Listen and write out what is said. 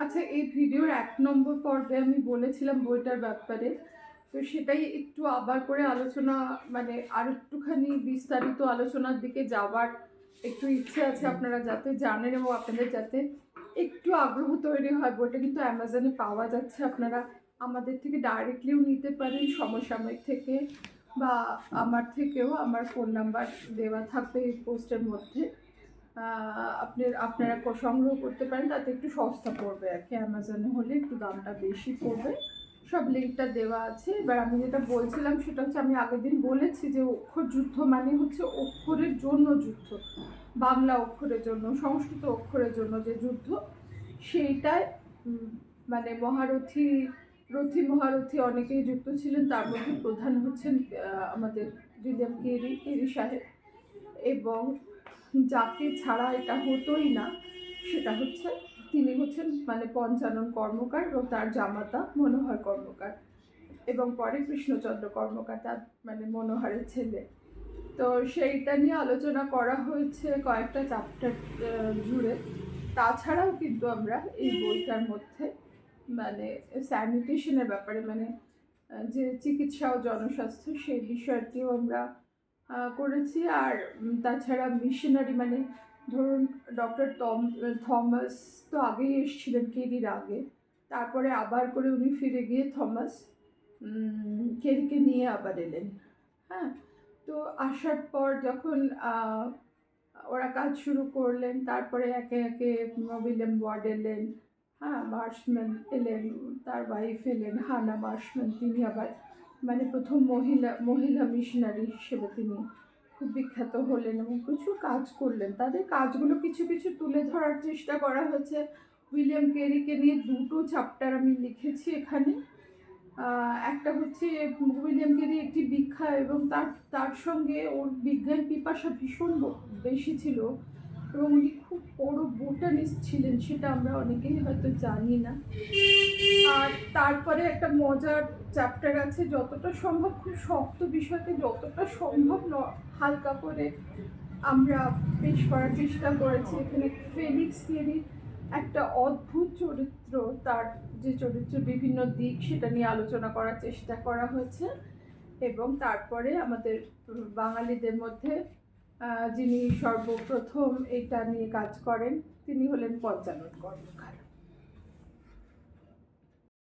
আচ্ছা, এই ভিডিওর ১ নম্বর পর্বে আমি বলেছিলাম বইটার ব্যাপারে। তো সেটাই একটু আবার করে আলোচনা, মানে আরেকটুখানি বিস্তারিত আলোচনার দিকে যাওয়ার একটু ইচ্ছে আছে, আপনারা যাতে জানেন এবং আপনাদের যাতে একটু আগ্রহ তৈরি হয়। বইটা কিন্তু অ্যামাজনে পাওয়া যাচ্ছে। আপনারা আমাদের থেকে ডাইরেক্টলিও নিতে পারেন, সমসাময়িক থেকে, বা আমার থেকেও। আমার ফোন নাম্বার দেওয়া থাকবে এই পোস্টের মধ্যে। আপনারা সংগ্রহ করতে পারেন, তাতে একটু সস্তা পড়বে আর কি। অ্যামাজনে হলে একটু দামটা বেশি পড়বে। সব লিঙ্কটা দেওয়া আছে। এবার আমি যেটা বলছিলাম সেটা হচ্ছে, আমি আগের দিন বলেছি যে অক্ষর যুদ্ধ মানে হচ্ছে অক্ষরের জন্য যুদ্ধ, বাংলা অক্ষরের জন্য, সংস্কৃত অক্ষরের জন্য যে যুদ্ধ, সেইটায় মানে মহারথী অনেকেই যুক্ত ছিলেন। তার মধ্যে প্রধান হচ্ছেন আমাদের উইলিয়াম কেরি সাহেব। এবং যাকে ছাড়া এটা হতোই না সেটা হচ্ছে, তিনি হচ্ছেন মানে পঞ্চানন কর্মকার এবং তার জামাতা মনোহর কর্মকার, এবং পরে কৃষ্ণচন্দ্র কর্মকার তার মানে মনোহরের ছেলে। তো সেইটা নিয়ে আলোচনা করা হয়েছে কয়েকটা চ্যাপ্টার জুড়ে। তাছাড়াও কিন্তু আমরা এই বইটার মধ্যে মানে স্যানিটেশনের ব্যাপারে, মানে যে চিকিৎসা ও জনস্বাস্থ্য, সেই বিষয়টিও আমরা করেছি। আর তাছাড়া মিশনারি, মানে ধরুন ডক্টর থমাস তো আগেই এসেছিলেন কেরির আগে, তারপরে আবার করে উনি ফিরে গিয়ে থমাস কেরিকে নিয়ে আবার এলেন। হ্যাঁ, তো আসার পর যখন ওরা কাজ শুরু করলেন, তারপরে একে একে উইলিয়াম ওয়ার্ড এলেন, হ্যাঁ, মার্শম্যান এলেন, তার ওয়াইফ এলেন হানা মার্শম্যান। তিনি আবার মানে প্রথম মহিলা মিশনারি হিসেবে তিনি খুব বিখ্যাত হলেন এবং প্রচুর কাজ করলেন। তাদের কাজগুলো কিছু কিছু তুলে ধরার চেষ্টা করা হয়েছে। উইলিয়াম কেরিকে নিয়ে 2টো চ্যাপ্টার আমি লিখেছি এখানে। একটা হচ্ছে উইলিয়াম কেরি একটি বিখ্যাত, এবং তার তার সঙ্গে ওর বিজ্ঞান পিপাসা ভীষণ বেশি ছিল, এবং উনি খুব বড় বোটানিস্ট ছিলেন, সেটা আমরা অনেকেই হয়তো জানি না। আর তারপরে একটা মজার চ্যাপ্টার আছে, যতটা সম্ভব খুব শক্ত বিষয়কে যতটা সম্ভব হালকা করে আমরা পেশ করার চেষ্টা করেছি এখানে। ফেলিক্স কেরি একটা অদ্ভুত চরিত্র, তার যে চরিত্রের বিভিন্ন দিক সেটা নিয়ে আলোচনা করার চেষ্টা করা হয়েছে। এবং তারপরে আমাদের বাঙালিদের মধ্যে যিনি সর্বপ্রথম এটা নিয়ে কাজ করেন তিনি হলেন পঞ্চানন কর্মকার।